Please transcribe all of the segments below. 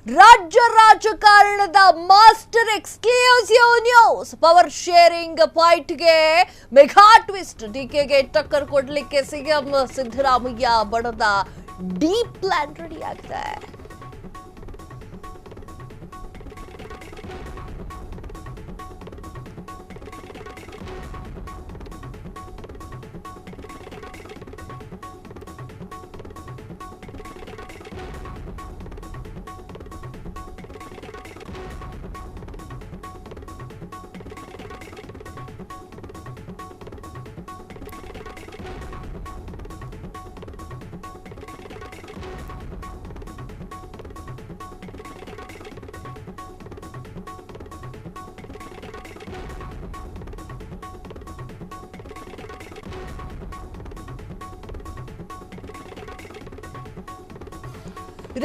ರಾಜ್ಯ ರಾಜಕಾರಣದ master exclusive news power sharing ಫೈಟ್ಗೆ ಮೆಗಾ ಟ್ವಿಸ್ಟ್. ಡಿಕೆಗೆ ಟಕ್ಕರ್ ಕೊಡ್ಲಿಕ್ಕೆ ಸಿಎಂ ಸಿದ್ದರಾಮಯ್ಯ ಬಣದ ಡೀಪ್ ಪ್ಲಾನ್ ರೆಡಿ ಆಗಿದೆ.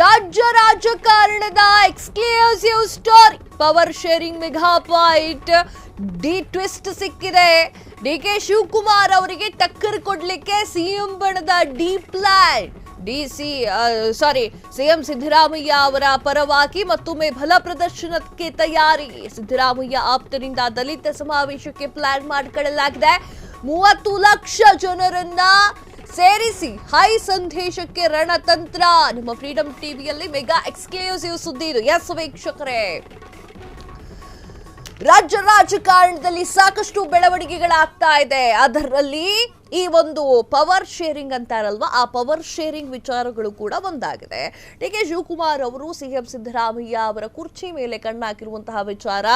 ರಾಜ್ಯ ರಾಜಕಾರಣದ exclusive story power sharing mega fight the twist ಸಿಕ್ಕಿದೆ. ಡಿಕೆ ಶಿವಕುಮಾರ್ ಅವರಿಗೆ ಟಕ್ಕರ್ ಕೊಡ್ಲಿಕ್ಕೆ ಸಿಎಂ ಬಣದ ಡಿ ಪ್ಲಾನ್. ಸಿಎಂ ಸಿದ್ದರಾಮಯ್ಯ ಅವರ ಪರವಾಗಿ ಮತ್ತೊಮ್ಮೆ ಬಲ ಪ್ರದರ್ಶನಕ್ಕೆ ತಯಾರಿ. ಸಿದ್ದರಾಮಯ್ಯ ಆಪ್ತರಿಂದ ದಲಿತ ಸಮಾವೇಶಕ್ಕೆ ಪ್ಲಾನ್ ಮಾಡಿಕೊಳ್ಳಲಾಗಿದೆ. 30 ಲಕ್ಷ ಜನರನ್ನ ಸೇರಿಸಿ ಹೈ ಸಂದೇಶಕ್ಕೆ ರಣತಂತ್ರ. ನಿಮ್ಮ ಫ್ರೀಡಂ ಟಿವಿಯಲ್ಲಿ ಮೆಗಾ ಎಕ್ಸ್ಕ್ಲೂಸಿವ್ ಸುದ್ದಿ ಇದು. ಎಸ್ ವೀಕ್ಷಕರೇ, ರಾಜ್ಯ ರಾಜಕಾರಣದಲ್ಲಿ ಸಾಕಷ್ಟು ಬೆಳವಣಿಗೆಗಳಾಗ್ತಾ ಇದೆ. ಅದರಲ್ಲಿ ಈ ಒಂದು ಪವರ್ ಶೇರಿಂಗ್ ಅಂತಾರಲ್ವಾ, ಆ ಪವರ್ ಶೇರಿಂಗ್ ವಿಚಾರಗಳು ಕೂಡ ಒಂದಾಗಿದೆ. ಡಿಕೆ ಶಿವಕುಮಾರ್ ಅವರು ಸಿಎಂ ಸಿದ್ದರಾಮಯ್ಯ ಅವರ ಕುರ್ಚಿ ಮೇಲೆ ಕಣ್ಣಾಕಿರುವಂತಹ ವಿಚಾರ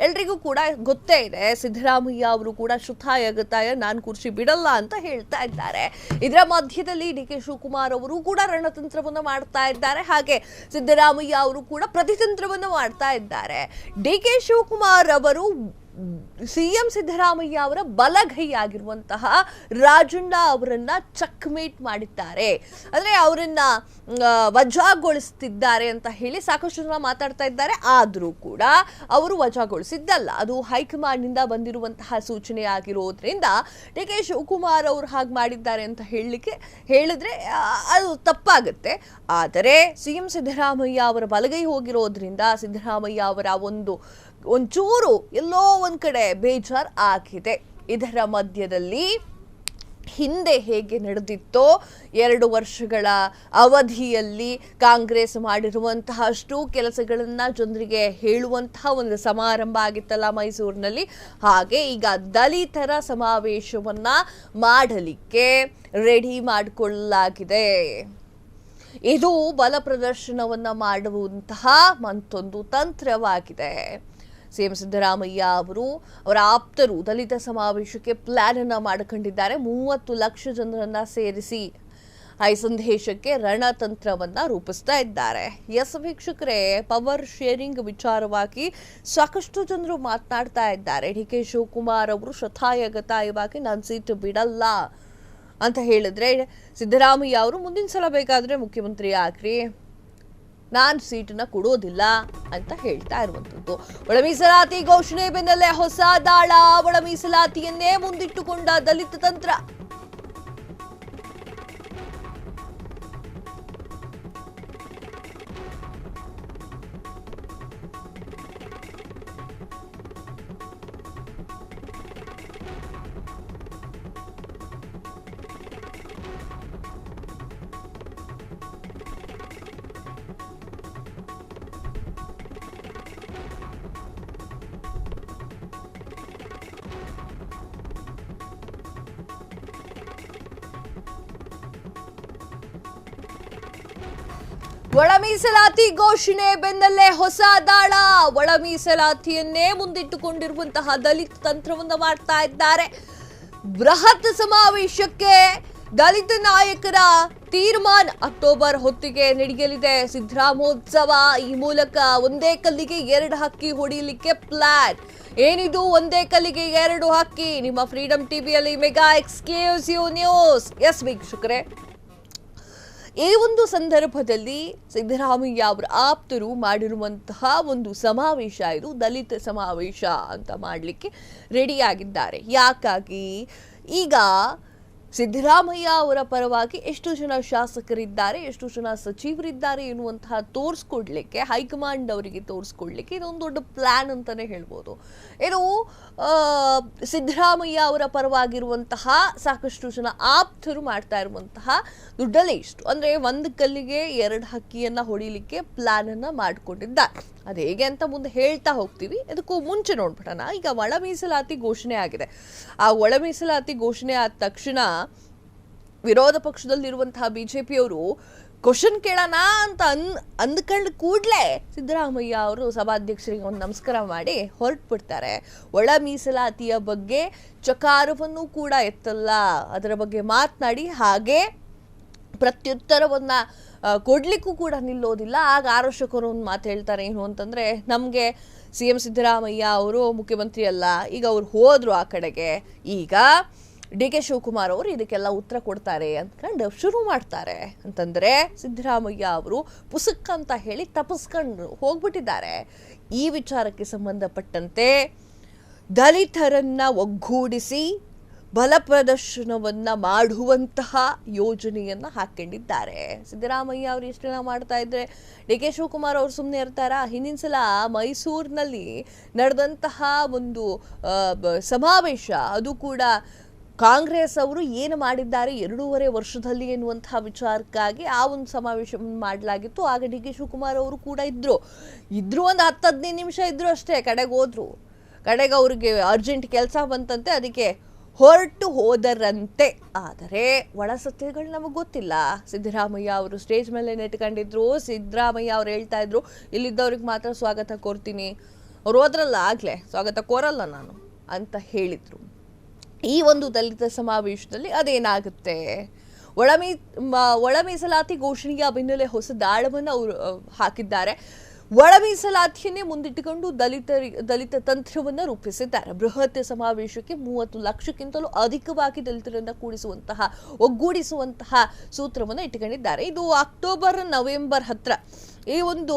ಎಲ್ರಿಗೂ ಕೂಡ ಗೊತ್ತೇ ಇದೆ. ಸಿದ್ದರಾಮಯ್ಯ ಅವರು ಕೂಡ ಶುದ್ಧಾಯಗತಾಯ ನಾನು ಕುರ್ಚಿ ಬಿಡಲ್ಲ ಅಂತ ಹೇಳ್ತಾ ಇದ್ದಾರೆ. ಇದರ ಮಧ್ಯದಲ್ಲಿ ಡಿಕೆ ಶಿವಕುಮಾರ್ ಅವರು ಕೂಡ ರಣತಂತ್ರವನ್ನು ಮಾಡ್ತಾ ಇದ್ದಾರೆ. ಹಾಗೆ ಸಿದ್ದರಾಮಯ್ಯ ಅವರು ಕೂಡ ಪ್ರತಿತಂತ್ರವನ್ನು ಮಾಡ್ತಾ ಇದ್ದಾರೆ. ಡಿಕೆ ಶಿವಕುಮಾರ್ ಅವರು ಸಿಎಂ ಸಿದ್ದರಾಮಯ್ಯ ಅವರ ಬಲಗೈಯಾಗಿರುವಂತಹ ರಾಜಣ್ಣ ಅವರನ್ನ ಚೆಕ್ಮೇಟ್ ಮಾಡಿದ್ದಾರೆ. ಅಂದ್ರೆ ಅವರನ್ನ ವಜಾಗೊಳಿಸುತ್ತಿದ್ದಾರೆ ಅಂತ ಹೇಳಿ ಸಾಕಷ್ಟು ಜನ ಮಾತಾಡ್ತಾ ಇದ್ದಾರೆ. ಆದ್ರೂ ಕೂಡ ಅವರು ವಜಾಗೊಳಿಸಿದ್ದಲ್ಲ, ಅದು ಹೈಕಮಾಂಡ್ ನಿಂದ ಬಂದಿರುವಂತಹ ಸೂಚನೆ ಆಗಿರೋದ್ರಿಂದ ಡಿಕೆ ಶಿವಕುಮಾರ್ ಅವರು ಹಾಗೆ ಮಾಡಿದ್ದಾರೆ ಅಂತ ಹೇಳಿದ್ರೆ ಅದು ತಪ್ಪಾಗುತ್ತೆ. ಆದರೆ ಸಿಎಂ ಸಿದ್ದರಾಮಯ್ಯ ಅವರ ಬಲಗೈ ಹೋಗಿರೋದ್ರಿಂದ ಸಿದ್ದರಾಮಯ್ಯ ಅವರ ಒಂಚೂರು ಎಲ್ಲೋ ಒಂದ್ ಕಡೆ ಬೇಜಾರ್ ಆಗಿದೆ. ಇದರ ಮಧ್ಯದಲ್ಲಿ ಹಿಂದೆ ಹೇಗೆ ನಡೆದಿತ್ತೋ 2 ವರ್ಷಗಳ ಅವಧಿಯಲ್ಲಿ ಕಾಂಗ್ರೆಸ್ ಮಾಡಿರುವಂತಹ ಅಷ್ಟು ಕೆಲಸಗಳನ್ನ ಜನರಿಗೆ ಹೇಳುವಂತಹ ಒಂದು ಸಮಾರಂಭ ಆಗಿತ್ತಲ್ಲ ಮೈಸೂರಿನಲ್ಲಿ, ಹಾಗೆ ಈಗ ದಲಿತರ ಸಮಾವೇಶವನ್ನ ಮಾಡಲಿಕ್ಕೆ ರೆಡಿ ಮಾಡಿಕೊಳ್ಳಲಾಗಿದೆ. ಇದು ಬಲ ಪ್ರದರ್ಶನವನ್ನ ಮಾಡುವಂತಹ ಮತ್ತೊಂದು ತಂತ್ರವಾಗಿದೆ. ಸಿಎಂ ಸಿದ್ದರಾಮಯ್ಯ ಅವರು ಅವರ ಆಪ್ತರು ದಲಿತ ಸಮಾವೇಶಕ್ಕೆ ಪ್ಲಾನ್ ಅನ್ನ ಮಾಡಿಕೊಂಡಿದ್ದಾರೆ. 30 ಲಕ್ಷ ಜನರನ್ನ ಸೇರಿಸಿ ಹೈ ಸಂದೇಶಕ್ಕೆ ರಣತಂತ್ರವನ್ನ ರೂಪಿಸ್ತಾ ಇದ್ದಾರೆ. ಎಸ್ ವೀಕ್ಷಕರೇ, ಪವರ್ ಶೇರಿಂಗ್ ವಿಚಾರವಾಗಿ ಸಾಕಷ್ಟು ಜನರು ಮಾತನಾಡ್ತಾ ಇದ್ದಾರೆ. ಡಿಕೆ ಶಿವಕುಮಾರ್ ಅವರು ಶತಾಯಗತಾಯವಾಗಿ ನಾನು ಸೀಟು ಬಿಡಲ್ಲ ಅಂತ ಹೇಳಿದ್ರೆ, ಸಿದ್ದರಾಮಯ್ಯ ಅವರು ಮುಂದಿನ ಸಲ ಬೇಕಾದ್ರೆ ಮುಖ್ಯಮಂತ್ರಿ ಆಗ್ರಿ, ನಾನು ಸೀಟನ್ನ ಕೊಡೋದಿಲ್ಲ ಅಂತ ಹೇಳ್ತಾ ಇರುವಂತದ್ದು. ಒಳ ಮೀಸಲಾತಿ ಘೋಷಣೆ ಬೆನ್ನಲ್ಲೇ ಹೊಸ ದಾಳ. ಒಳ ಮೀಸಲಾತಿಯನ್ನೇ ಮುಂದಿಟ್ಟುಕೊಂಡ ದಲಿತ ತಂತ್ರ. ಒಳ ಮೀಸಲಾತಿ ಘೋಷಣೆ ಬೆನ್ನಲ್ಲೇ ಹೊಸ ದಾಳ. ಒಳ ಮೀಸಲಾತಿಯನ್ನೇ ಮುಂದಿಟ್ಟುಕೊಂಡಿರುವಂತಹ ದಲಿತ ತಂತ್ರವನ್ನು ಮಾಡ್ತಾ ಇದ್ದಾರೆ. ಬೃಹತ್ ಸಮಾವೇಶಕ್ಕೆ ದಲಿತ ನಾಯಕರ ತೀರ್ಮಾನ ಅಕ್ಟೋಬರ್ ಹೊತ್ತಿಗೆ ನಡೆಯಲಿದೆ. ಸಿದ್ದರಾಮೋತ್ಸವ. ಈ ಮೂಲಕ ಒಂದೇ ಕಲ್ಲಿಗೆ 2 ಹಕ್ಕಿ ಹೊಡೆಯಲಿಕ್ಕೆ ಪ್ಲಾನ್. ಏನಿದು ಒಂದೇ ಕಲ್ಲಿಗೆ 2 ಹಕ್ಕಿ? ನಿಮ್ಮ ಫ್ರೀಡಂ ಟಿವಿಯಲ್ಲಿ ಮೆಗಾ ಎಕ್ಸ್ಕ್ಲೂಸಿವ್ ನ್ಯೂಸ್. ಎಸ್ ವೀಕ್ಷಕರೇ, ಈ ಒಂದು ಸಂದರ್ಭದಲ್ಲಿ ಸಿದ್ದರಾಮಯ್ಯ ಅವರ ಆಪ್ತರು ಮಾಡಿರುವಂತಹ ಒಂದು ಸಮಾವೇಶ, ಇದು ದಲಿತ ಸಮಾವೇಶ ಅಂತ ಮಾಡಲಿಕ್ಕೆ ರೆಡಿಯಾಗಿದ್ದಾರೆ. ಯಾಕಾಗಿ? ಈಗ ಸಿದ್ದರಾಮಯ್ಯ ಅವರ ಪರವಾಗಿ ಎಷ್ಟು ಜನ ಶಾಸಕರಿದ್ದಾರೆ, ಎಷ್ಟು ಜನ ಸಚಿವರಿದ್ದಾರೆ ಎನ್ನುವಂತಹ ತೋರಿಸ್ಕೊಡ್ಲಿಕ್ಕೆ, ಹೈಕಮಾಂಡ್ ಅವರಿಗೆ ತೋರಿಸ್ಕೊಡ್ಲಿಕ್ಕೆ ಇದೊಂದು ದೊಡ್ಡ ಪ್ಲಾನ್ ಅಂತಾನೆ ಹೇಳ್ಬೋದು. ಇದು ಸಿದ್ದರಾಮಯ್ಯ ಅವರ ಪರವಾಗಿರುವಂತಹ ಸಾಕಷ್ಟು ಜನ ಆಪ್ತರು ಮಾಡ್ತಾ ಇರುವಂತಹ ದುಡ್ಡಲ್ಲೇ ಇಷ್ಟು, ಅಂದ್ರೆ ಒಂದು ಕಲ್ಲಿಗೆ ಎರಡು ಹಕ್ಕಿಯನ್ನ ಹೊಡಿಲಿಕ್ಕೆ ಪ್ಲಾನ್ ಅನ್ನ ಮಾಡ್ಕೊಂಡಿದ್ದಾರೆ. ಅದು ಹೇಗೆ ಅಂತ ಮುಂದೆ ಹೇಳ್ತಾ ಹೋಗ್ತೀವಿ. ಅದಕ್ಕೂ ಮುಂಚೆ ನೋಡ್ಬಿಡೋಣ, ಈಗ ಒಳ ಮೀಸಲಾತಿ ಘೋಷಣೆ ಆಗಿದೆ. ಆ ಒಳ ಮೀಸಲಾತಿ ಘೋಷಣೆ ಆದ ತಕ್ಷಣ ವಿರೋಧ ಪಕ್ಷದಲ್ಲಿರುವಂತಹ ಬಿಜೆಪಿಯವರು ಕ್ವಶನ್ ಕೇಳೋಣ ಅಂತ ಅಂದ್ಕೊಂಡ್ ಕೂಡ್ಲೆ ಸಿದ್ದರಾಮಯ್ಯ ಅವರು ಸಭಾಧ್ಯಕ್ಷರಿಗೆ ಒಂದು ನಮಸ್ಕಾರ ಮಾಡಿ ಹೊರಟ್ಬಿಡ್ತಾರೆ. ಒಳ ಮೀಸಲಾತಿಯ ಬಗ್ಗೆ ಚಕಾರವನ್ನು ಕೂಡ ಎತ್ತಲ್ಲ, ಅದರ ಬಗ್ಗೆ ಮಾತನಾಡಿ ಹಾಗೆ ಪ್ರತ್ಯುತ್ತರವನ್ನ ಕೊಡ್ಲಿಕ್ಕೂ ಕೂಡ ನಿಲ್ಲೋದಿಲ್ಲ. ಆಗ ಆರೋಶಕರು ಒಂದು ಮಾತು ಹೇಳ್ತಾರೆ, ಏನು ಅಂತಂದ್ರೆ, ನಮಗೆ CM ಸಿದ್ದರಾಮಯ್ಯ ಅವರು ಮುಖ್ಯಮಂತ್ರಿ ಅಲ್ಲ, ಈಗ ಅವ್ರು ಹೋದ್ರು ಆ ಕಡೆಗೆ, ಈಗ DK ಶಿವಕುಮಾರ್ ಅವರು ಇದಕ್ಕೆಲ್ಲ ಉತ್ತರ ಕೊಡ್ತಾರೆ ಅಂದ್ಕೊಂಡು ಶುರು ಮಾಡ್ತಾರೆ. ಅಂತಂದ್ರೆ ಸಿದ್ದರಾಮಯ್ಯ ಅವರು ಪುಸ್ತಕ ಅಂತ ಹೇಳಿ ತಪ್ಪಿಸ್ಕೊಂಡು ಹೋಗ್ಬಿಟ್ಟಿದ್ದಾರೆ. ಈ ವಿಚಾರಕ್ಕೆ ಸಂಬಂಧಪಟ್ಟಂತೆ ದಲಿತರನ್ನ ಒಗ್ಗೂಡಿಸಿ ಬಲ ಪ್ರದರ್ಶನವನ್ನ ಮಾಡುವಂತಹ ಯೋಜನೆಯನ್ನ ಹಾಕೊಂಡಿದ್ದಾರೆ. ಸಿದ್ದರಾಮಯ್ಯ ಅವರು ಇಷ್ಟೆಲ್ಲ ಮಾಡ್ತಾ ಇದ್ರೆ DK ಶಿವಕುಮಾರ್ ಅವರು ಸುಮ್ಮನೆ ಇರ್ತಾರಾ? ಹಿಂದಿನ ಸಲ ಮೈಸೂರಿನಲ್ಲಿ ನಡೆದಂತಹ ಒಂದು ಸಮಾವೇಶ, ಅದು ಕೂಡ ಕಾಂಗ್ರೆಸ್ ಅವರು ಏನು ಮಾಡಿದ್ದಾರೆ 2.5 ವರ್ಷದಲ್ಲಿ ಎನ್ನುವಂತಹ ವಿಚಾರಕ್ಕಾಗಿ ಆ ಒಂದು ಸಮಾವೇಶ ಮಾಡಲಾಗಿತ್ತು. ಆಗ DK ಶಿವಕುಮಾರ್ ಅವರು ಕೂಡ ಇದ್ರು ಒಂದು 10-15 ನಿಮಿಷ ಇದ್ರು ಅಷ್ಟೇ, ಕಡೆಗೆ ಹೋದ್ರು. ಕಡೆಗೆ ಅವ್ರಿಗೆ ಅರ್ಜೆಂಟ್ ಕೆಲಸ ಬಂತಂತೆ, ಅದಕ್ಕೆ ಹೊರಟು ಹೋದರಂತೆ. ಆದರೆ ಒಳ ಸತ್ಯಗಳು ನಮಗೆ ಗೊತ್ತಿಲ್ಲ. ಸಿದ್ದರಾಮಯ್ಯ ಅವರು ಸ್ಟೇಜ್ ಮೇಲೆ ನೆಟ್ಕೊಂಡಿದ್ರು. ಸಿದ್ದರಾಮಯ್ಯ ಅವ್ರು ಹೇಳ್ತಾ ಇದ್ರು, ಇಲ್ಲಿದ್ದವ್ರಿಗೆ ಮಾತ್ರ ಸ್ವಾಗತ ಕೋರ್ತೀನಿ, ಅವ್ರು ಹೋದ್ರಲ್ಲ ಆಗ್ಲೇ ಸ್ವಾಗತ ಕೋರಲ್ಲ ನಾನು ಅಂತ ಹೇಳಿದ್ರು. ಈ ಒಂದು ದಲಿತ ಸಮಾವೇಶದಲ್ಲಿ ಅದೇನಾಗುತ್ತೆ? ಒಳ ಮೀಸಲಾತಿ ಘೋಷಣೆಯ ಬೆನ್ನಲ್ಲೇ ಹೊಸ ದಾಳವನ್ನು ಅವರು ಹಾಕಿದ್ದಾರೆ. ಒಳ ಮೀಸಲಾತಿಯನ್ನೇ ಮುಂದಿಟ್ಟುಕೊಂಡು ದಲಿತ ತಂತ್ರವನ್ನು ರೂಪಿಸಿದ್ದಾರೆ. ಬೃಹತ್ ಸಮಾವೇಶಕ್ಕೆ 30 ಲಕ್ಷಕ್ಕಿಂತಲೂ ಅಧಿಕವಾಗಿ ದಲಿತರನ್ನ ಒಗ್ಗೂಡಿಸುವಂತಹ ಸೂತ್ರವನ್ನು ಇಟ್ಟುಕೊಂಡಿದ್ದಾರೆ. ಇದು ಅಕ್ಟೋಬರ್ ನವೆಂಬರ್ ಹತ್ರ ಈ ಒಂದು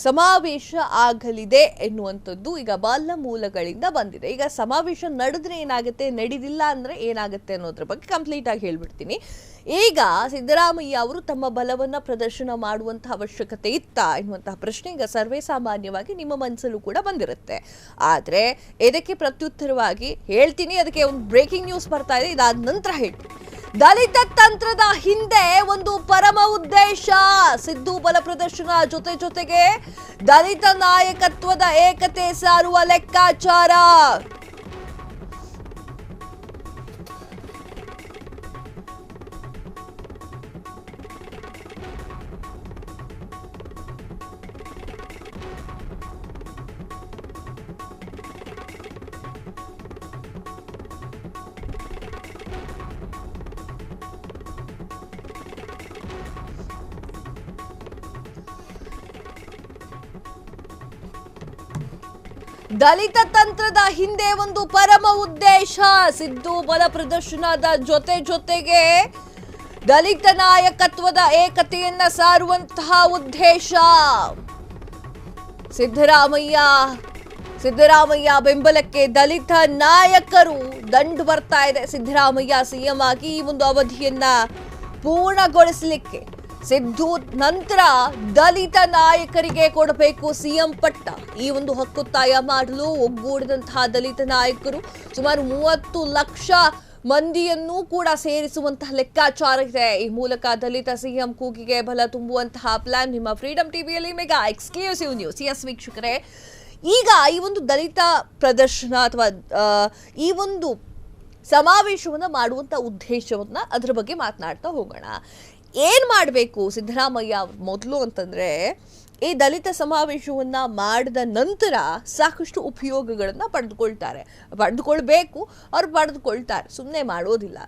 ಸಮಾವೇಶ ಆಗಲಿದೆ ಎನ್ನುವಂಥದ್ದು ಈಗ ಬಾಲ ಮೂಲಗಳಿಂದ ಬಂದಿದೆ. ಈಗ ಸಮಾವೇಶ ನಡೆದ್ರೆ ಏನಾಗುತ್ತೆ, ನಡೆದಿಲ್ಲ ಅಂದ್ರೆ ಏನಾಗುತ್ತೆ ಅನ್ನೋದ್ರ ಬಗ್ಗೆ ಕಂಪ್ಲೀಟ್ ಆಗಿ ಹೇಳ್ಬಿಡ್ತೀನಿ. ಈಗ ಸಿದ್ದರಾಮಯ್ಯ ಅವರು ತಮ್ಮ ಬಲವನ್ನ ಪ್ರದರ್ಶನ ಮಾಡುವಂತಹ ಅವಶ್ಯಕತೆ ಇತ್ತಾ ಎನ್ನುವಂತಹ ಪ್ರಶ್ನೆ ಈಗ ಸರ್ವೇ ಸಾಮಾನ್ಯವಾಗಿ ನಿಮ್ಮ ಮನಸ್ಸಲ್ಲೂ ಕೂಡ ಬಂದಿರುತ್ತೆ. ಆದ್ರೆ ಇದಕ್ಕೆ ಪ್ರತ್ಯುತ್ತರವಾಗಿ ಹೇಳ್ತೀನಿ. ಅದಕ್ಕೆ ಒಂದು ಬ್ರೇಕಿಂಗ್ ನ್ಯೂಸ್ ಬರ್ತಾ ಇದೆ, ಇದಾದ ನಂತರ ಹೇಳ್ತೀನಿ. ದಲಿತ ತಂತ್ರದ ಹಿಂದೆ ಒಂದು ಪರಮ ಉದ್ದೇಶ, ಸಿದ್ದು ಬಲ ಪ್ರದರ್ಶನ ಜೊತೆಗೆ ದಲಿತ ನಾಯಕತ್ವದ ಏಕತೆ ಸಾರುವ ಲೆಕ್ಕಾಚಾರ. ದಲಿತ ತಂತ್ರದ ಹಿಂದೆ ಒಂದು ಪರಮ ಉದ್ದೇಶ, ಸಿದ್ದು ಬಲ ಪ್ರದರ್ಶನದ ಜೊತೆಗೆ ದಲಿತ ನಾಯಕತ್ವದ ಏಕತೆಯನ್ನ ಸಾರುವಂತಹ ಉದ್ದೇಶ. ಸಿದ್ದರಾಮಯ್ಯ ಬೆಂಬಲಕ್ಕೆ ದಲಿತ ನಾಯಕರು ದಂಡು ಬರ್ತಾ ಇದೆ. ಸಿದ್ದರಾಮಯ್ಯ CM ಆಗಿ ಈ ಒಂದು ಅವಧಿಯನ್ನ ಪೂರ್ಣಗೊಳಿಸಲಿಕ್ಕೆ ಸಿದ್ದು ನಂತರ ದಲಿತ ನಾಯಕರಿಗೆ ಕೊಡಬೇಕು CM ಪಟ್ಟ. ಈ ಒಂದು ಹಕ್ಕೊತ್ತಾಯ ಮಾಡಲು ಒಗ್ಗೂಡಿದಂತಹ ದಲಿತ ನಾಯಕರು ಸುಮಾರು 30 ಲಕ್ಷ ಮಂದಿಯನ್ನೂ ಕೂಡ ಸೇರಿಸುವಂತಹ ಲೆಕ್ಕಾಚಾರ ಇದೆ. ಈ ಮೂಲಕ ದಲಿತ CM ಕೂಗಿಗೆ ಬಲ ತುಂಬುವಂತಹ ಪ್ಲಾನ್. ನಿಮ್ಮ ಫ್ರೀಡಂ ಟಿವಿಯಲ್ಲಿ ಮೆಗಾ ಎಕ್ಸ್ಕ್ಲೂಸಿವ್ ನ್ಯೂಸ್. ಎಸ್ ವೀಕ್ಷಕರೇ, ಈಗ ಈ ಒಂದು ದಲಿತ ಪ್ರದರ್ಶನ ಅಥವಾ ಈ ಒಂದು ಸಮಾವೇಶವನ್ನ ಮಾಡುವಂತ ಉದ್ದೇಶವನ್ನ ಅದರ ಬಗ್ಗೆ ಮಾತನಾಡ್ತಾ ಹೋಗೋಣ. ಏನ್ ಮಾಡಬೇಕು ಸಿದ್ದರಾಮಯ್ಯ ಮೊದಲು ಅಂತಂದ್ರೆ, ಈ ದಲಿತ ಸಮಾವೇಶವನ್ನ ಮಾಡಿದ ನಂತರ ಸಾಕಷ್ಟು ಉಪಯೋಗಗಳನ್ನ ಪಡೆದುಕೊಳ್ಬೇಕು. ಅವ್ರು ಪಡೆದುಕೊಳ್ತಾರೆ, ಸುಮ್ಮನೆ ಮಾಡೋದಿಲ್ಲ.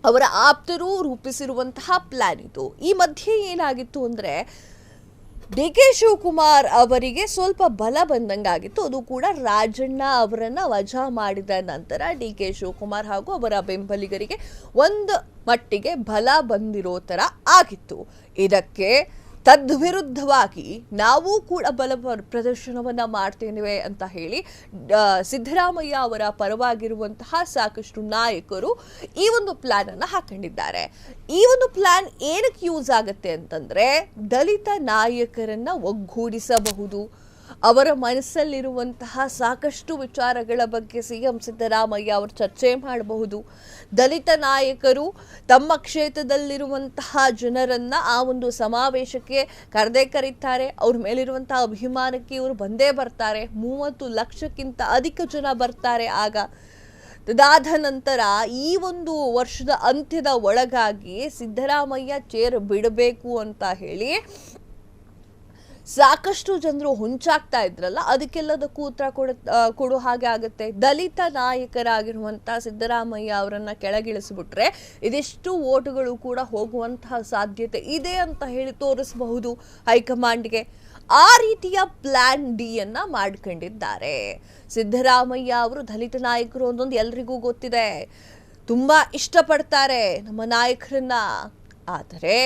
ಅವರ ಆಪ್ತರು ರೂಪಿಸಿರುವಂತಹ ಪ್ಲಾನ್ ಇದು. ಈ ಮಧ್ಯೆ ಏನಾಗಿತ್ತು ಅಂದ್ರೆ, DK ಶಿವಕುಮಾರ್ ಅವರಿಗೆ ಸ್ವಲ್ಪ ಬಲ ಬಂದಂಗಾಗಿತ್ತು. ಅದು ಕೂಡ ರಾಜಣ್ಣ ಅವರನ್ನ ವಜಾ ಮಾಡಿದ ನಂತರ DK ಶಿವಕುಮಾರ್ ಹಾಗೂ ಅವರ ಬೆಂಬಲಿಗರಿಗೆ ಒಂದು ಮಟ್ಟಿಗೆ ಬಲ ಬಂದಿರೋ ತರ ಆಗಿತ್ತು. ಇದಕ್ಕೆ ತದ್ವಿರುದ್ಧವಾಗಿ ನಾವು ಕೂಡ ಬಲ ಪ್ರದರ್ಶನವನ್ನ ಮಾಡ್ತೇವೆ ಅಂತ ಹೇಳಿ ಸಿದ್ದರಾಮಯ್ಯ ಅವರ ಪರವಾಗಿರುವಂತಹ ಸಾಕಷ್ಟು ನಾಯಕರು ಈ ಒಂದು ಪ್ಲಾನ್ ಅನ್ನ ಹಾಕೊಂಡಿದ್ದಾರೆ. ಈ ಒಂದು ಪ್ಲಾನ್ ಏನಕ್ಕೆ ಯೂಸ್ ಆಗುತ್ತೆ ಅಂತಂದ್ರೆ ದಲಿತ ನಾಯಕರನ್ನ ಒಗ್ಗೂಡಿಸಬಹುದು. ಅವರ ಮನಸ್ಸಲ್ಲಿರುವಂತಹ ಸಾಕಷ್ಟು ವಿಚಾರಗಳ ಬಗ್ಗೆ ಸಿಎಂ ಸಿದ್ದರಾಮಯ್ಯ ಅವರು ಚರ್ಚೆ ಮಾಡಬಹುದು. ದಲಿತ ನಾಯಕರು ತಮ್ಮ ಕ್ಷೇತ್ರದಲ್ಲಿರುವಂತಹ ಜನರನ್ನ ಆ ಒಂದು ಸಮಾವೇಶಕ್ಕೆ ಕರೀತಾರೆ. ಅವ್ರ ಮೇಲಿರುವಂತಹ ಅಭಿಮಾನಕ್ಕೆ ಇವರು ಬಂದೇ ಬರ್ತಾರೆ. 30 ಲಕ್ಷಕ್ಕಿಂತ ಅಧಿಕ ಜನ ಬರ್ತಾರೆ. ಆಗ ಅದಾದ ನಂತರ ಈ ಒಂದು ವರ್ಷದ ಅಂತ್ಯದ ಒಳಗಾಗಿ ಸಿದ್ದರಾಮಯ್ಯ ಚೇರ್ ಬಿಡಬೇಕು ಅಂತ ಹೇಳಿ ಸಾಕಷ್ಟು ಜನರು ಹೊಂಚಾಗ್ತಾ ಇದ್ರಲ್ಲ, ಅದಕ್ಕೆಲ್ಲದಕ್ಕೂ ಉತ್ತರ ಕೊಡೋ ಹಾಗೆ ಆಗುತ್ತೆ. ದಲಿತ ನಾಯಕರಾಗಿರುವಂತಹ ಸಿದ್ದರಾಮಯ್ಯ ಅವರನ್ನ ಕೆಳಗಿಳಿಸ್ಬಿಟ್ರೆ ಇದಿಷ್ಟು ಓಟುಗಳು ಕೂಡ ಹೋಗುವಂತಹ ಸಾಧ್ಯತೆ ಇದೆ ಅಂತ ಹೇಳಿ ತೋರಿಸಬಹುದು ಹೈಕಮಾಂಡ್ಗೆ. ಆ ರೀತಿಯ ಪ್ಲಾನ್ ಡಿ ಅನ್ನ ಮಾಡ್ಕೊಂಡಿದ್ದಾರೆ ಸಿದ್ದರಾಮಯ್ಯ ಅವರು. ದಲಿತ ನಾಯಕರು ಒಂದೊಂದು ಎಲ್ರಿಗೂ ಗೊತ್ತಿದೆ, ತುಂಬಾ ಇಷ್ಟಪಡ್ತಾರೆ ನಮ್ಮ ನಾಯಕರನ್ನ. ಆದರೆ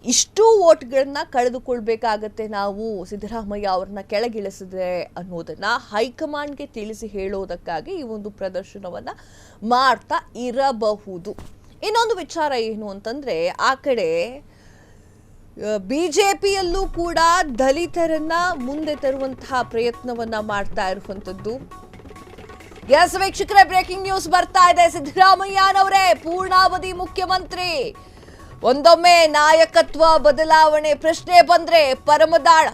ಇಷ್ಟು ಓಟ್ಗಳನ್ನ ಕಳೆದುಕೊಳ್ಬೇಕಾಗತ್ತೆ ನಾವು ಸಿದ್ದರಾಮಯ್ಯ ಅವ್ರನ್ನ ಕೆಳಗಿಳಿಸಿದ್ರೆ ಅನ್ನೋದನ್ನ ಹೈಕಮಾಂಡ್ಗೆ ತಿಳಿಸಿ ಹೇಳೋದಕ್ಕಾಗಿ ಈ ಒಂದು ಪ್ರದರ್ಶನವನ್ನ ಮಾಡ್ತಾ ಇರಬಹುದು. ಇನ್ನೊಂದು ವಿಚಾರ ಏನು ಅಂತಂದ್ರೆ, ಆ ಕಡೆ ಬಿಜೆಪಿಯಲ್ಲೂ ಕೂಡ ದಲಿತರನ್ನ ಮುಂದೆ ತರುವಂತಹ ಪ್ರಯತ್ನವನ್ನ ಮಾಡ್ತಾ ಇರುವಂತದ್ದು. ಎಸ್ ವೀಕ್ಷಕರೇ, ಬ್ರೇಕಿಂಗ್ ನ್ಯೂಸ್ ಬರ್ತಾ ಇದೆ. ಸಿದ್ದರಾಮಯ್ಯನವರೇ ಪೂರ್ಣಾವಧಿ ಮುಖ್ಯಮಂತ್ರಿ. ಒಂದೊಮ್ಮೆ ನಾಯಕತ್ವ ಬದಲಾವಣೆ ಪ್ರಶ್ನೆ ಬಂದ್ರೆ ಪರಮದಾಳ.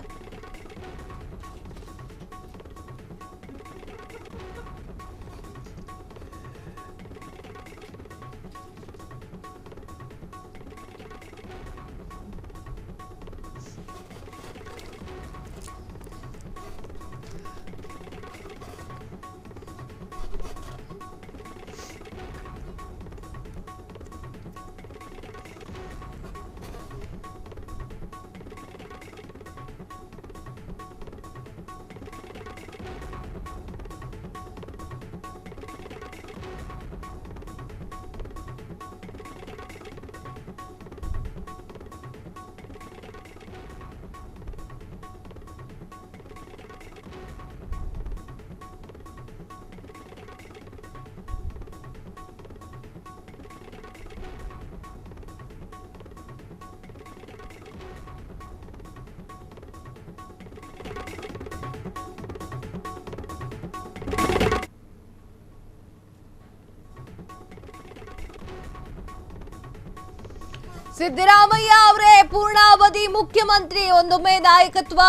ಸಿದ್ದರಾಮಯ್ಯ ಅವರೇ ಪೂರ್ಣಾವಧಿ ಮುಖ್ಯಮಂತ್ರಿ. ಒಂದೊಮ್ಮೆ ನಾಯಕತ್ವ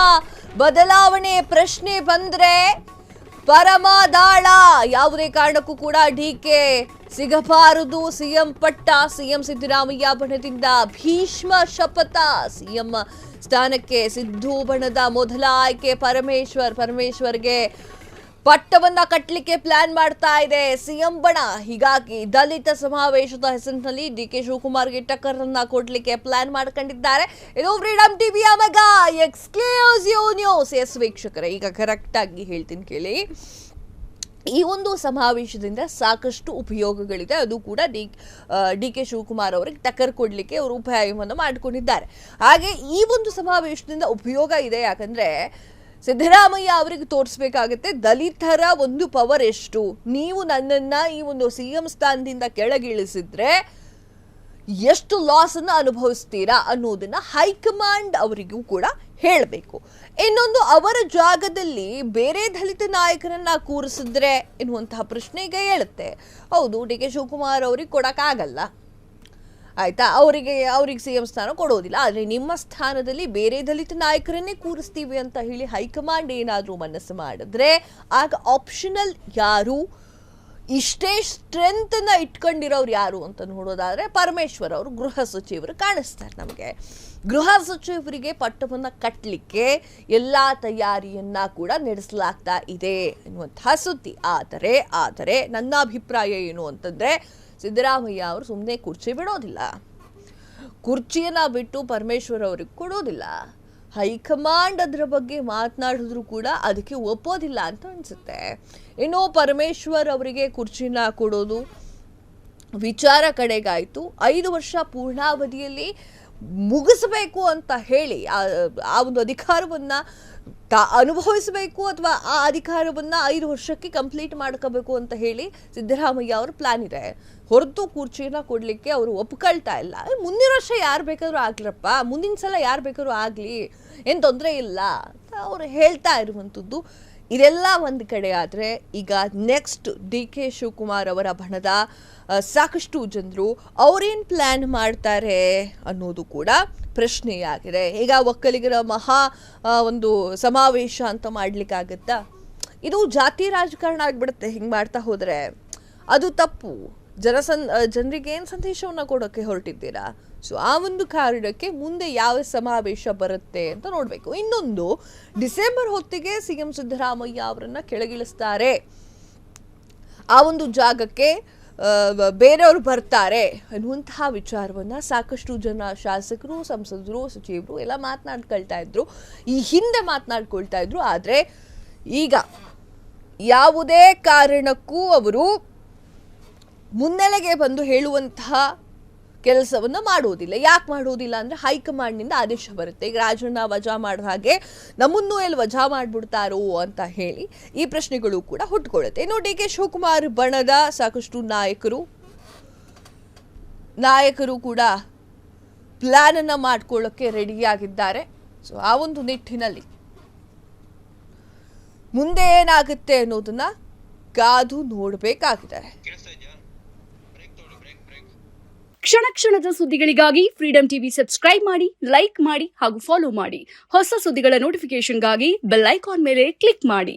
ಬದಲಾವಣೆ ಪ್ರಶ್ನೆ ಬಂದ್ರೆ ಪರಮದಾಳ. ಯಾವುದೇ ಕಾರಣಕ್ಕೂ ಕೂಡ ಡಿಕೆ ಸಿಗಬಾರದು ಸಿಎಂ ಪಟ್ಟ. ಸಿಎಂ ಸಿದ್ದರಾಮಯ್ಯ ಬಣದಿಂದ ಭೀಷ್ಮ ಶಪಥ. ಸಿಎಂ ಸ್ಥಾನಕ್ಕೆ ಸಿದ್ದು ಬಣದ ಮೊದಲ ಆಯ್ಕೆ ಪರಮೇಶ್ವರ್ಗೆ ಪಟ್ಟವನ್ನ ಕಟ್ಟಲಿಕ್ಕೆ ಪ್ಲಾನ್ ಮಾಡ್ತಾ ಇದೆ ಸಿಎಂ ಬಣ. ಹೀಗಾಗಿ ದಲಿತ ಸಮಾವೇಶದ ಹೆಸರಿನಲ್ಲಿ ಡಿಕೆ ಶಿವಕುಮಾರ್ಗೆ ಟಕ್ಕರ್ ಅನ್ನ ಕೊಡ್ಲಿಕ್ಕೆ ಪ್ಲಾನ್ ಮಾಡ್ಕೊಂಡಿದ್ದಾರೆ. ಇದು ಫ್ರೀಡಮ್ ಟಿವಿಯ ಮೆಗಾ ಎಕ್ಸ್ಕ್ಲೂಸಿವ್ ನ್ಯೂಸ್. ಎಸ್ ವೀಕ್ಷಕರೇ, ಈಗ ಕರೆಕ್ಟ್ ಆಗಿ ಹೇಳ್ತೀನಿ ಕೇಳಿ. ಈ ಒಂದು ಸಮಾವೇಶದಿಂದ ಸಾಕಷ್ಟು ಉಪಯೋಗಗಳಿದೆ. ಅದು ಕೂಡ ಡಿ ಕೆ ಶಿವಕುಮಾರ್ ಅವರಿಗೆ ಟಕ್ಕರ್ ಕೊಡ್ಲಿಕ್ಕೆ ಅವರು ಉಪಾಯವನ್ನು ಮಾಡಿಕೊಂಡಿದ್ದಾರೆ. ಹಾಗೆ ಈ ಒಂದು ಸಮಾವೇಶದಿಂದ ಉಪಯೋಗ ಇದೆ. ಯಾಕಂದ್ರೆ ಸಿದ್ದರಾಮಯ್ಯ ಅವರಿಗೆ ತೋರಿಸಬೇಕಾಗುತ್ತೆ ದಲಿತರ ಒಂದು ಪವರ್ ಎಷ್ಟು. ನೀವು ನನ್ನನ್ನ ಈ ಒಂದು ಸಿಎಂ ಸ್ಥಾನದಿಂದ ಕೆಳಗಿಳಿಸಿದ್ರೆ ಎಷ್ಟು ಲಾಸ್ ಅನ್ನು ಅನುಭವಿಸ್ತೀರಾ ಅನ್ನೋದನ್ನ ಹೈಕಮಾಂಡ್ ಅವರಿಗೂ ಕೂಡ ಹೇಳಬೇಕು. ಇನ್ನೊಂದು, ಅವರ ಜಾಗದಲ್ಲಿ ಬೇರೆ ದಲಿತ ನಾಯಕರನ್ನ ಕೂರಿಸಿದ್ರೆ ಎನ್ನುವಂತಹ ಪ್ರಶ್ನೆಗೆ ಹೇಳುತ್ತೆ. ಹೌದು, ಡಿ ಕೆ ಶಿವಕುಮಾರ್ ಅವ್ರಿಗೆ ಕೊಡಕ್ಕಾಗಲ್ಲ, ಆಯ್ತಾ, ಅವರಿಗೆ ಸಿಎಂ ಸ್ಥಾನ ಕೊಡೋದಿಲ್ಲ. ಆದರೆ ನಿಮ್ಮ ಸ್ಥಾನದಲ್ಲಿ ಬೇರೆ ದಲಿತ ನಾಯಕರನ್ನೇ ಕೂರಿಸ್ತೀವಿ ಅಂತ ಹೇಳಿ ಹೈಕಮಾಂಡ್ ಏನಾದರೂ ಮನಸ್ಸು ಮಾಡಿದ್ರೆ ಆಗ ಆಪ್ಷನಲ್ ಯಾರು, ಇಷ್ಟೇ ಸ್ಟ್ರೆಂತ್ ನ ಇಟ್ಕೊಂಡಿರೋರು ಯಾರು ಅಂತ ನೋಡೋದಾದ್ರೆ ಪರಮೇಶ್ವರ್ ಅವರು ಗೃಹ ಸಚಿವರು ಕಾಣಿಸ್ತಾರೆ ನಮಗೆ. ಗೃಹ ಸಚಿವರಿಗೆ ಪಟ್ಟವನ್ನ ಕಟ್ಟಲಿಕ್ಕೆ ಎಲ್ಲಾ ತಯಾರಿಯನ್ನ ಕೂಡ ನಡೆಸಲಾಗ್ತಾ ಇದೆ ಎನ್ನುವಂತಹ ಸುದ್ದಿ. ಆದರೆ ನನ್ನ ಅಭಿಪ್ರಾಯ ಏನು ಅಂತಂದ್ರೆ ಸಿದ್ದರಾಮಯ್ಯ ಅವರು ಸುಮ್ಮನೆ ಕುರ್ಚಿ ಬಿಡೋದಿಲ್ಲ. ಕುರ್ಚಿಯನ್ನ ಬಿಟ್ಟು ಪರಮೇಶ್ವರ್ ಅವ್ರಿಗೆ ಕೊಡೋದಿಲ್ಲ. ಹೈಕಮಾಂಡ್ ಅದರ ಬಗ್ಗೆ ಮಾತನಾಡಿದ್ರು ಕೂಡ ಅದಕ್ಕೆ ಒಪ್ಪೋದಿಲ್ಲ ಅಂತ ಅನ್ಸುತ್ತೆ. ಇನ್ನು ಪರಮೇಶ್ವರ್ ಅವರಿಗೆ ಕುರ್ಚಿನ ಕೊಡೋದು ವಿಚಾರ ಕಡೆಗಾಯ್ತು. 5 ವರ್ಷ ಪೂರ್ಣಾವಧಿಯಲ್ಲಿ ಮುಗಿಸ್ಬೇಕು ಅಂತ ಹೇಳಿ ಆ ಒಂದು ಅಧಿಕಾರವನ್ನು ಅನುಭವಿಸಬೇಕು ಅಥವಾ ಆ ಅಧಿಕಾರವನ್ನು 5 ವರ್ಷಕ್ಕೆ ಕಂಪ್ಲೀಟ್ ಮಾಡ್ಕೋಬೇಕು ಅಂತ ಹೇಳಿ ಸಿದ್ದರಾಮಯ್ಯ ಅವ್ರ ಪ್ಲಾನ್ ಇದೆ. ಹೊರತು ಕುರ್ಚಿನ ಕೊಡಲಿಕ್ಕೆ ಅವರು ಒಪ್ಕೊಳ್ತಾ ಇಲ್ಲ. ಮುಂದಿನ ವರ್ಷ ಯಾರು ಬೇಕಾದ್ರೂ ಆಗ್ಲಪ್ಪ, ಮುಂದಿನ ಸಲ ಯಾರು ಬೇಕಾದ್ರೂ ಆಗಲಿ, ಏನು ತೊಂದರೆ ಇಲ್ಲ ಅಂತ ಅವರು ಹೇಳ್ತಾ ಇರುವಂಥದ್ದು. ಇದೆಲ್ಲ ಒಂದು ಕಡೆ ಆದರೆ, ಈಗ ನೆಕ್ಸ್ಟ್ DK ಶಿವಕುಮಾರ್ ಅವರ ಬಣದ ಸಾಕಷ್ಟು ಜನರು ಅವ್ರೇನು ಪ್ಲ್ಯಾನ್ ಮಾಡ್ತಾರೆ ಅನ್ನೋದು ಕೂಡ ಪ್ರಶ್ನೆಯಾಗಿದೆ. ಈಗ ಒಕ್ಕಲಿಗರ ಒಂದು ಸಮಾವೇಶ ಅಂತ ಮಾಡ್ಲಿಕ್ಕಾಗತ್ತಾ? ಇದು ಜಾತಿ ರಾಜಕಾರಣ ಆಗಿಬಿಡುತ್ತೆ ಹಿಂಗೆ ಮಾಡ್ತಾ ಹೋದರೆ. ಅದು ತಪ್ಪು. ಜನರಿಗೆ ಏನು ಸಂದೇಶವನ್ನು ಕೊಡೋಕ್ಕೆ ಹೊರಟಿದ್ದೀರಾ? ಸೊ ಆ ಒಂದು ಕಾರಣಕ್ಕೆ ಮುಂದೆ ಯಾವ ಸಮಾವೇಶ ಬರುತ್ತೆ ಅಂತ ನೋಡಬೇಕು. ಇನ್ನೊಂದು, ಡಿಸೆಂಬರ್ ಹೊತ್ತಿಗೆ CM ಸಿದ್ದರಾಮಯ್ಯ ಅವರನ್ನು ಕೆಳಗಿಳಿಸ್ತಾರೆ, ಆ ಒಂದು ಜಾಗಕ್ಕೆ ಬೇರೆಯವರು ಬರ್ತಾರೆ ಅನ್ನುವಂತಹ ವಿಚಾರವನ್ನು ಸಾಕಷ್ಟು ಜನ ಶಾಸಕರು, ಸಂಸದರು, ಸಚಿವರು ಎಲ್ಲ ಮಾತನಾಡ್ಕೊಳ್ತಾ ಇದ್ರು, ಈ ಹಿಂದೆ ಮಾತನಾಡ್ಕೊಳ್ತಾ ಇದ್ರು. ಆದರೆ ಈಗ ಯಾವುದೇ ಕಾರಣಕ್ಕೂ ಅವರು ಮುನ್ನೆಲೆಗೆ ಬಂದು ಹೇಳುವಂತಹ ಕೆಲಸವನ್ನು ಮಾಡೋದಿಲ್ಲ. ಯಾಕೆ ಮಾಡೋದಿಲ್ಲ ಅಂದರೆ, ಹೈಕಮಾಂಡ್ನಿಂದ ಆದೇಶ ಬರುತ್ತೆ. ಈಗ ರಾಜಣ್ಣ ವಜಾ ಮಾಡಿದ ಹಾಗೆ ನಮ್ಮನ್ನೂ ಎಲ್ಲಿ ವಜಾ ಮಾಡಿಬಿಡ್ತಾರೋ ಅಂತ ಹೇಳಿ ಈ ಪ್ರಶ್ನೆಗಳು ಕೂಡ ಹುಟ್ಟುಕೊಳ್ಳುತ್ತೆ. ಇನ್ನು DK ಶಿವಕುಮಾರ್ ಬಣದ ಸಾಕಷ್ಟು ನಾಯಕರು ಕೂಡ ಪ್ಲಾನ್ ಅನ್ನ ಮಾಡ್ಕೊಳ್ಳೋಕ್ಕೆ ರೆಡಿಯಾಗಿದ್ದಾರೆ. ಸೊ ಆ ಒಂದು ನಿಟ್ಟಿನಲ್ಲಿ ಮುಂದೆ ಏನಾಗುತ್ತೆ ಅನ್ನೋದನ್ನ ಕಾದು ನೋಡಬೇಕಾಗಿದೆ. ಕ್ಷಣ ಕ್ಷಣದ ಸುದ್ದಿಗಳಿಗಾಗಿ ಫ್ರೀಡಂ ಟಿವಿ ಸಬ್ಸ್ಕ್ರೈಬ್ ಮಾಡಿ, ಲೈಕ್ ಮಾಡಿ ಹಾಗೂ ಫಾಲೋ ಮಾಡಿ. ಹೊಸ ಸುದ್ದಿಗಳ ನೋಟಿಫಿಕೇಶನ್ಗಾಗಿ ಬೆಲ್ ಐಕಾನ್ ಮೇಲೆ ಕ್ಲಿಕ್ ಮಾಡಿ.